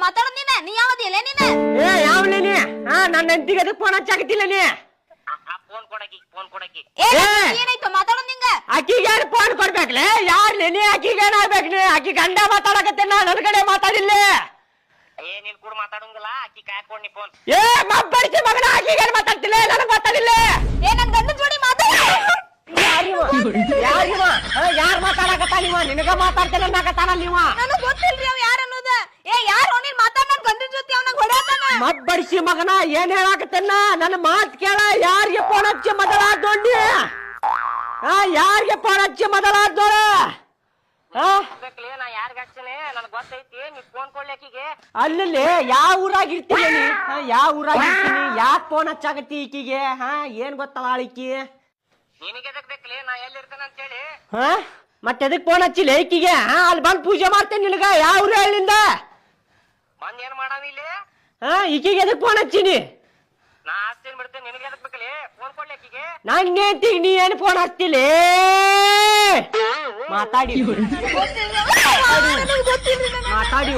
ಮಾತಾಡೋದ್ ನೀ ಯಾವದಿಲ್ಲ ನೀನು ಏ ಯಾವಲೇ ನೀ ನನ್ನ ಹೆಂಡತಿಗೆ ಅದಕ್ಕೆ ಫೋನ್ ಹಚ್ಚಾಕತ್ತಿಲ್ಲ ನೀ ಏನಾಯ್ತು ಮಾತಾಡೋದ್ ನಿಂಗ ಆಕಿಗೆ ಯಾರು ಫೋನ್ ಕೊಡ್ಬೇಕ್ಲೆ ಯಾರ್ಲಿ ನೀ ಆಕಿಗೆ ಏನಾಗ್ಬೇಕು ನೀ ಆಕಿ ಗಂಡ ಮಾತಾಡಕತ್ತೆ ನನ್ನ ಕಡೆ ಮಾತಾಡಿಲ್ಲ ನೀನ್ ಕೂಡ ಮಾತಾಡಂಗಿಲ್ಲ ಆಕಿ ಕಾಯ್ಕೊಂಡ್ ನೀ ಫೋನ್ ಏ ಮಬ್ಬಡಿಸಿ ಮಗನ ಆಕಿಗೆ ಏನ್ ಮಾತಾಡ್ತಿಲ್ಲ ನನಗ್ ಮಾತಾಡಿಲ್ಲ ನನ್ ಗಂಡ ಜೋಡಿ ಮಾತಾಡ ಯಾರು ಮಾತಾಡಕತ್ತ ನೀವ ನಿನಗ ಮಾತಾಡ್ತಿಲ್ಲ ಅನ್ನಕತ್ತಾನ ನೀವ ನನಗ್ ಗೊತ್ತಿಲ್ರಿ ಅವ್ ಯಾರ ಅನ್ನೋದ ಯಾರು ನೀನ್ ಮಾತಾಡ್ ನನ್ ಗಂಡನ ಜೊತೆ ಅವನಾಗ ಹೊಡೆಯತಾನ ಮಬ್ಬಡಿಸಿ ಮಗನ ಏನ್ ಹೇಳಾಕತ್ತನ್ನ ನನ್ನ ಮಾತ್ ಕೇಳ ಯಾರಿಗೆ ಫೋನ್ ಹಚ್ಚಿ ಮೊದಲಾದೋಂಡಿ ಯಾರಿಗೆ ಫೋನ್ ಹಚ್ಚಿ ಮೊದಲಾದೋಳ ನಾ ಯಾರಿಗ ಹಚ್ಚನೆ ನನ್ಗ್ ಗೊತ್ತೈತಿ ನೀ ಫೋನ್ ಕೊಡ್ಲಿ ಆಕಿಗೆ ಅಲ್ಲಿ ಯಾವ ಊರಾಗ ಇರ್ತೀನಿ ನೀ ಯಾವ ಊರಾಗ ಇರ್ತೀನಿ ಯಾಕೆ ಫೋನ್ ಹಚ್ಚಾಕತ್ತಿ ಈಕಿಗೆ ಏನ್ ಗೊತ್ತಲ್ಲ ಆಳಿಕಿ ನಿನಗೆ ಎದಕ್ ಬೇಕಲೇ ನಾ ಎಲ್ಲಿ ಇರ್ತೇನೆ ಅಂತ ಹೇಳಿ ಮತ್ತೆ ಎದಕ್ ಫೋನ್ ಹಚ್ಚಿಲ್ಲ ಈಕಿಗೆ ಅಲ್ಲಿ ಬಂದ್ ಪೂಜೆ ಮಾಡ್ತೇನೆ ನಿನಗ ಯಾವ ಊರ ಹೇಳಿಂದ ಬಂದ್ ಏನ್ ಮಾಡಾವಿ ಇಲ್ಲಿ ಈಕಿಗೆ ಎದಕ್ ಫೋನ್ ಹಚ್ಚಿನಿ ನಾ ಹಚ್ತೇನೆ ಬಿಡ್ತೇನೆ ನಿನಗೆ ಎದಕ್ ಬೇಕಲೇ ಫೋನ್ ಕೊಡ್ಲಿ ಆಕಿಗೆ ನಂಗೆ ಅಂತೀಗ ನೀ ಏನ್ ಫೋನ್ ಹಚ್ತಿಲ್ಲ ಮಾತಾಡಿ ಮಾತಾಡಿ